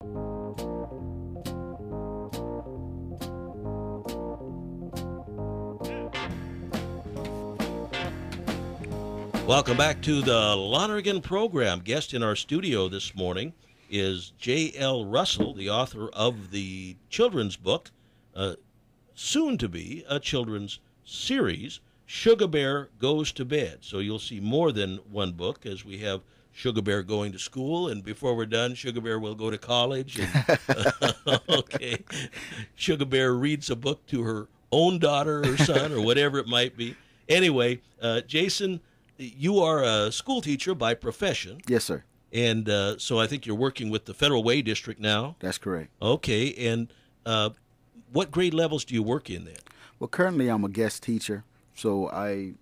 Welcome back to the Lonergan program. Guest in our studio this morning is J.L. Russell, the author of the children's book, soon to be a children's series, Sugar Bear Goes to Bed. So you'll see more than one book, as we have Sugar Bear going to school, and before we're done, Sugar Bear will go to college. And, okay, Sugar Bear reads a book to her own daughter or son or whatever it might be. Anyway, Jason, you are a school teacher by profession. Yes, sir. And so I think you're working with the Federal Way District now. That's correct. Okay, and what grade levels do you work in then? Well, currently I'm a guest teacher, so I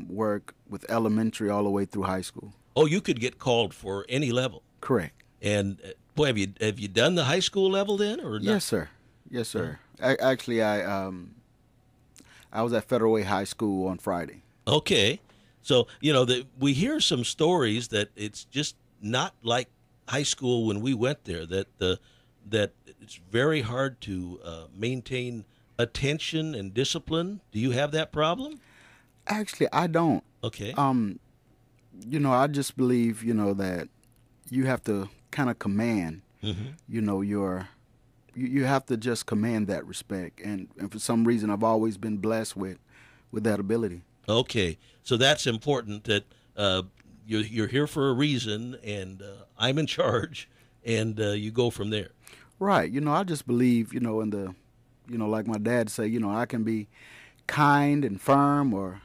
work with elementary all the way through high school. Oh, you could get called for any level. Correct. And boy, have you done the high school level then, or not? Yes, sir. Yes, sir. Actually, I was at Federal Way High School on Friday. Okay. So, we hear some stories that it's just not like high school when we went there, that it's very hard to maintain attention and discipline. Do you have that problem? Actually, I don't. Okay. I just believe, that you have to kind of command, you have to just command that respect. And for some reason, I've always been blessed with that ability. Okay, so that's important, that you're here for a reason, and I'm in charge, and you go from there. Right. I just believe, in the, like my dad say, I can be kind and firm, or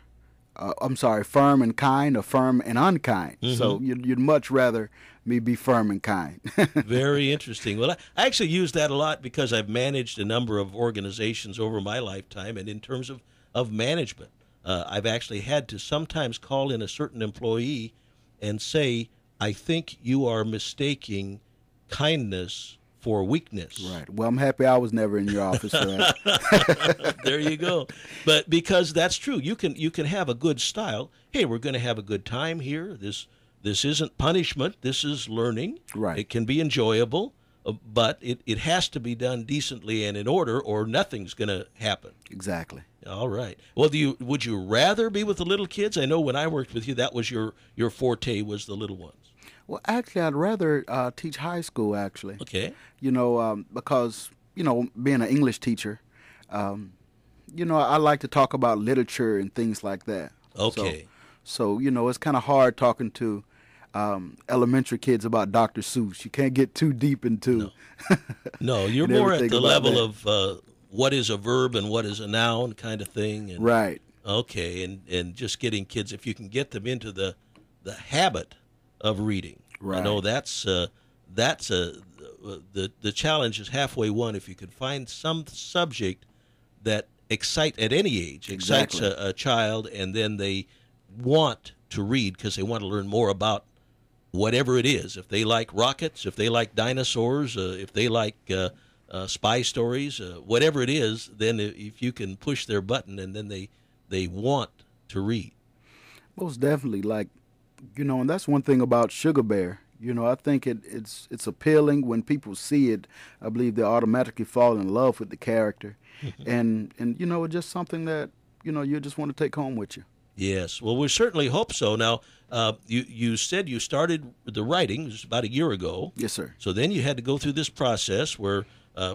firm and kind, or firm and unkind. Mm-hmm. So you'd much rather me be firm and kind. Very interesting. Well, I actually use that a lot because I've managed a number of organizations over my lifetime, and in terms of management. I've actually had to sometimes call in a certain employee and say, I think you are mistaking kindness for weakness. Right. Well, I'm happy I was never in your office for that. There you go. But because that's true, you can have a good style. Hey, we're going to have a good time here. This isn't punishment. This is learning. Right. It can be enjoyable, but it has to be done decently and in order, or nothing's going to happen. Exactly. All right. Well, would you rather be with the little kids? I know when I worked with you, that was your forte, was the little ones. Well, actually, I'd rather teach high school, actually. Okay. Because, being an English teacher, I like to talk about literature and things like that. Okay. So it's kind of hard talking to elementary kids about Dr. Seuss. You can't get too deep into. No, you're more at the level of what is a verb and what is a noun kind of thing. And, right. Okay, and just getting kids, if you can get them into the habit of reading. Right. I know that's the challenge is halfway won. If you could find some subject that at any age excites a child, and then they want to read because they want to learn more about whatever it is. If they like rockets, if they like dinosaurs, if they like spy stories, whatever it is, then if you can push their button, and then they want to read. Most definitely. And that's one thing about Sugar Bear. I think it's appealing when people see it. I believe they automatically fall in love with the character. And it's just something that, you just want to take home with you. Yes. Well, we certainly hope so. Now, you said you started the writing about a year ago. Yes, sir. So then you had to go through this process where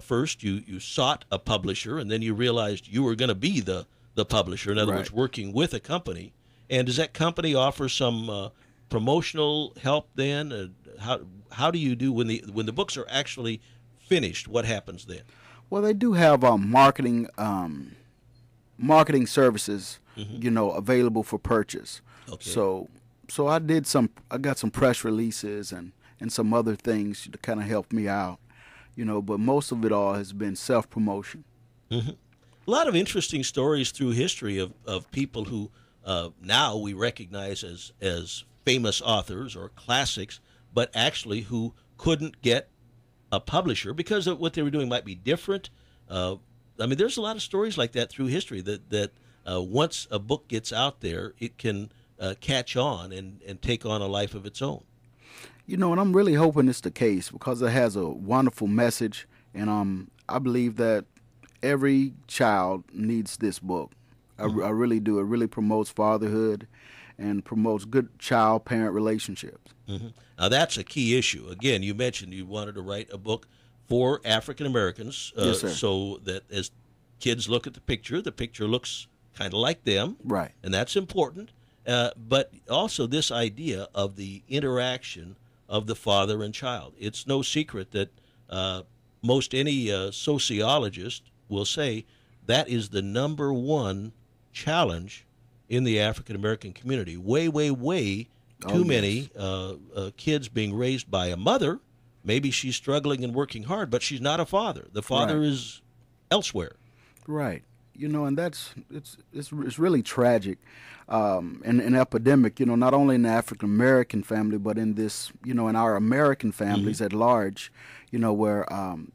first you sought a publisher, and then you realized you were going to be the publisher. In other words, working with a company. And does that company offer some promotional help then? How do you do when the books are actually finished? What happens then? Well, they do have marketing services, available for purchase. Okay. So I got some press releases and some other things to kind of help me out, but most of it all has been self-promotion. Mm-hmm. A lot of interesting stories through history of people who now we recognize as famous authors or classics, but actually who couldn't get a publisher because of what they were doing might be different. There's a lot of stories like that through history that once a book gets out there, it can catch on and take on a life of its own. And I'm really hoping it's the case because it has a wonderful message, and I believe that every child needs this book. I really do. It really promotes fatherhood and promotes good child-parent relationships. Now, that's a key issue. Again, you mentioned you wanted to write a book for African Americans, Yes, sir. so that as kids look at the picture looks kind of like them, Right. and that's important. But also this idea of the interaction of the father and child. It's no secret that most any sociologist will say that is the number one challenge in the African American community. Way too many kids being raised by a mother. Maybe she's struggling and working hard, but she's not a father. The father Right. is elsewhere. Right. And it's really tragic, and an epidemic. Not only in the African American family, but in this, in our American families at large. Where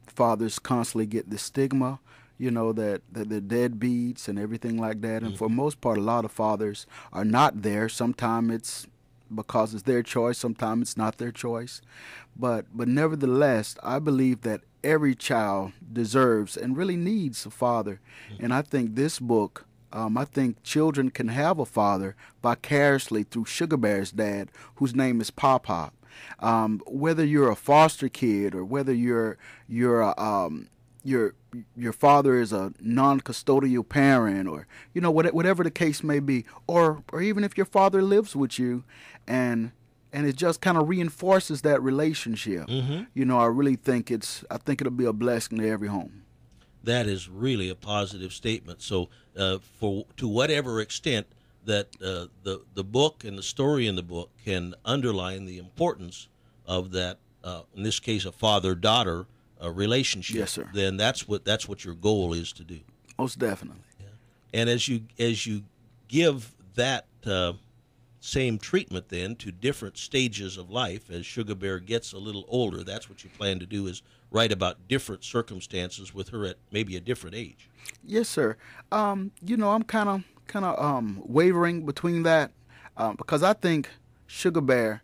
fathers constantly get the stigma. That they're deadbeats and everything like that. And for the most part, a lot of fathers are not there. Sometimes it's because it's their choice. Sometimes it's not their choice. But nevertheless, I believe that every child deserves and really needs a father. And I think this book, I think children can have a father vicariously through Sugar Bear's dad, whose name is Pop Pop. Whether you're a foster kid or whether your father is a non-custodial parent, or whatever the case may be, or even if your father lives with you, and it just kind of reinforces that relationship. I really think it'll be a blessing to every home. That is really a positive statement. So, to whatever extent that the book and the story in the book can underline the importance of that, in this case, a father-daughter relationship, Yes, sir. then that's what your goal is to do. Most definitely. And as you give that same treatment then to different stages of life, as Sugar Bear gets a little older, that's what you plan to do, is write about different circumstances with her at maybe a different age. Yes, sir. I'm kind of wavering between that, because I think Sugar Bear.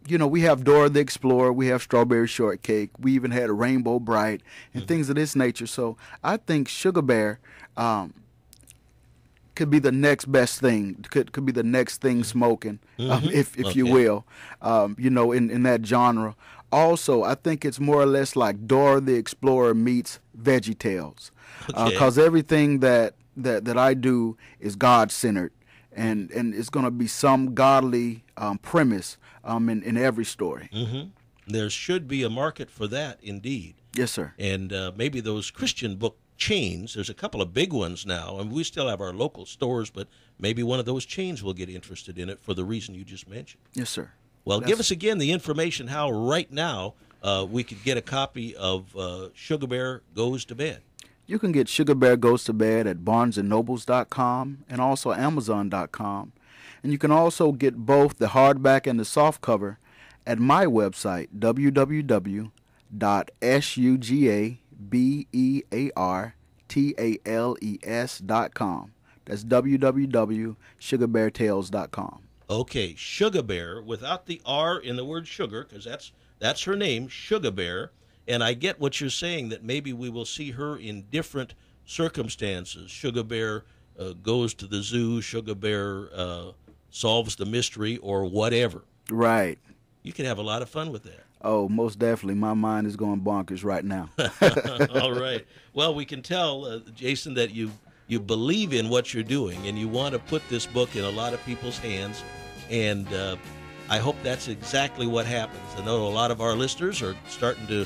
We have Dora the Explorer, we have Strawberry Shortcake, we even had a Rainbow Bright and things of this nature. So I think Sugar Bear could be the next best thing, could be the next thing smoking, if you will, in that genre. Also, I think it's more or less like Dora the Explorer meets VeggieTales, because everything that I do is God-centered, and it's going to be some godly premise in every story. There should be a market for that, indeed. Yes, sir. And maybe those Christian book chains, there's a couple of big ones now, and we still have our local stores, but maybe one of those chains will get interested in it for the reason you just mentioned. Yes, sir. Well, give us again the information how right now we could get a copy of Sugar Bear Goes to Bed. You can get Sugar Bear Goes to Bed at barnesandnobles.com and also amazon.com. And you can also get both the hardback and the softcover at my website, www.sugabeartales.com. That's www.sugarbeartales.com. Okay, Sugar Bear, without the R in the word sugar, because that's her name, Sugar Bear. And I get what you're saying, that maybe we will see her in different circumstances. Sugar Bear goes to the zoo, Sugar Bear solves the mystery, or whatever. Right. You can have a lot of fun with that. Oh, most definitely. My mind is going bonkers right now. All right. Well, we can tell, Jason, that you believe in what you're doing, and you want to put this book in a lot of people's hands, and I hope that's exactly what happens. I know a lot of our listeners are starting to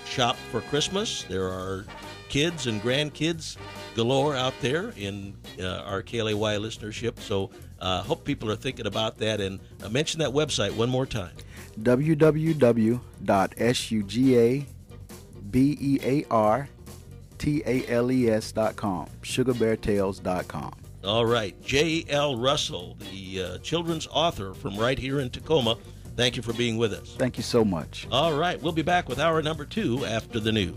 shop for Christmas. There are kids and grandkids galore out there in our KLAY listenership, so hope people are thinking about that. And mention that website one more time. www.sugabeartales.com, sugarbeartales.com. All right. J.L. Russell, the children's author from right here in Tacoma, thank you for being with us. Thank you so much. All right. We'll be back with hour number 2 after the news.